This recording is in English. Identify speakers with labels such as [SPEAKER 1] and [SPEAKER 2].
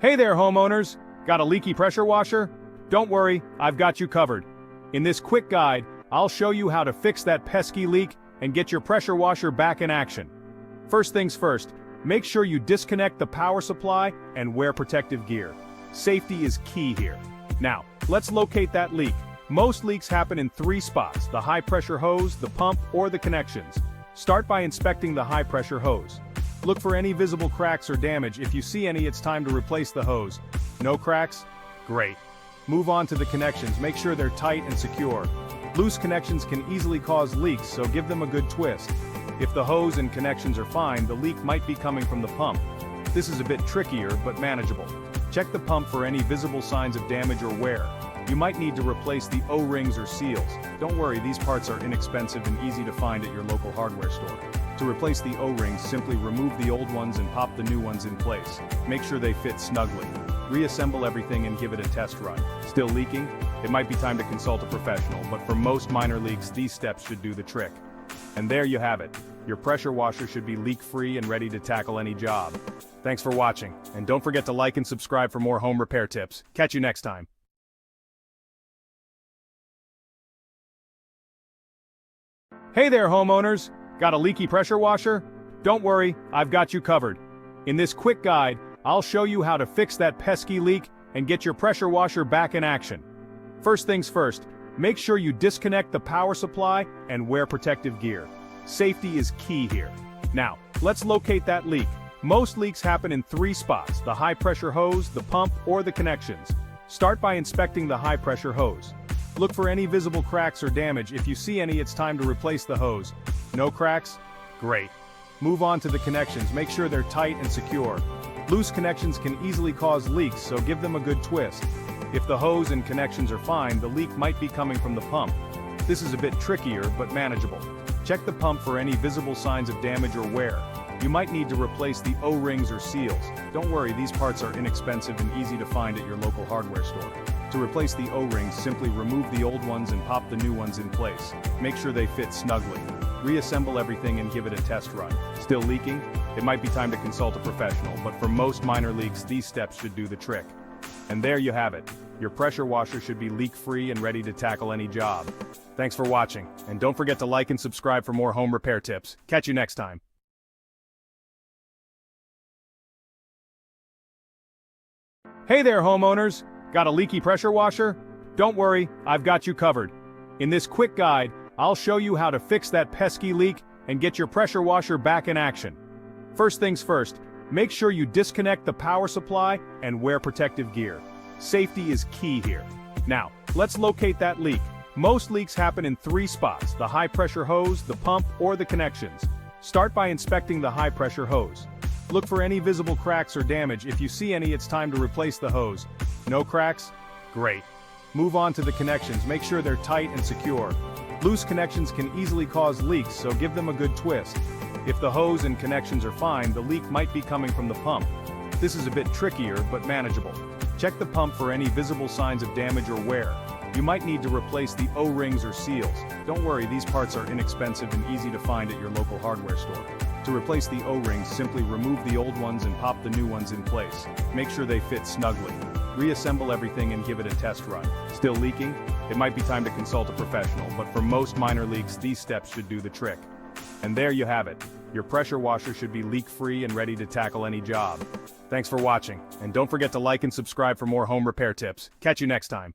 [SPEAKER 1] Hey there, homeowners! Got a leaky pressure washer? Don't worry, I've got you covered. In this quick guide, I'll show you how to fix that pesky leak and get your pressure washer back in action. First things first, make sure you disconnect the power supply and wear protective gear. Safety is key here. Now, let's locate that leak. Most leaks happen in three spots: the high-pressure hose, the pump, or the connections. Start by inspecting the high-pressure hose. Look for any visible cracks or damage. If you see any, it's time to replace the hose. No cracks? Great. Move on to the connections. Make sure they're tight and secure. Loose connections can easily cause leaks, so give them a good twist. If the hose and connections are fine, the leak might be coming from the pump. This is a bit trickier, but manageable. Check the pump for any visible signs of damage or wear. You might need to replace the O-rings or seals. Don't worry, these parts are inexpensive and easy to find at your local hardware store. To replace the O-rings, simply remove the old ones and pop the new ones in place. Make sure they fit snugly. Reassemble everything and give it a test run. Still leaking? It might be time to consult a professional, but for most minor leaks, these steps should do the trick. And there you have it. Your pressure washer should be leak-free and ready to tackle any job. Thanks for watching, and don't forget to like and subscribe for more home repair tips. Catch you next time. Hey there, homeowners! Got a leaky pressure washer? Don't worry, I've got you covered. In this quick guide, I'll show you how to fix that pesky leak and get your pressure washer back in action. First things first, make sure you disconnect the power supply and wear protective gear. Safety is key here. Now, let's locate that leak. Most leaks happen in three spots: the high-pressure hose, the pump, or the connections. Start by inspecting the high-pressure hose. Look for any visible cracks or damage. If you see any, it's time to replace the hose. No cracks? Great. Move on to the connections. Make sure they're tight and secure. Loose connections can easily cause leaks, so give them a good twist. If the hose and connections are fine, the leak might be coming from the pump. This is a bit trickier, but manageable. Check the pump for any visible signs of damage or wear. You might need to replace the O-rings or seals. Don't worry, these parts are inexpensive and easy to find at your local hardware store. To replace the O-rings, simply remove the old ones and pop the new ones in place. Make sure they fit snugly. Reassemble everything and give it a test run. Still leaking? It might be time to consult a professional, but for most minor leaks, these steps should do the trick. And there you have it. Your pressure washer should be leak-free and ready to tackle any job. Thanks for watching, and don't forget to like and subscribe for more home repair tips. Catch you next time. Hey there, homeowners! Got a leaky pressure washer? Don't worry, I've got you covered. In this quick guide, I'll show you how to fix that pesky leak and get your pressure washer back in action. First things first, make sure you disconnect the power supply and wear protective gear. Safety is key here. Now, let's locate that leak. Most leaks happen in three spots: the high-pressure hose, the pump, or the connections. Start by inspecting the high-pressure hose. Look for any visible cracks or damage. If you see any, it's time to replace the hose. No cracks? Great. Move on to the connections. Make sure they're tight and secure. Loose connections can easily cause leaks, so give them a good twist. If the hose and connections are fine, the leak might be coming from the pump. This is a bit trickier, but manageable. Check the pump for any visible signs of damage or wear. You might need to replace the O-rings or seals. Don't worry, these parts are inexpensive and easy to find at your local hardware store. To replace the O-rings, simply remove the old ones and pop the new ones in place. Make sure they fit snugly. Reassemble everything and give it a test run. Still leaking? It might be time to consult a professional, but for most minor leaks, these steps should do the trick. And there you have it. Your pressure washer should be leak-free and ready to tackle any job. Thanks for watching, and don't forget to like and subscribe for more home repair tips. Catch you next time.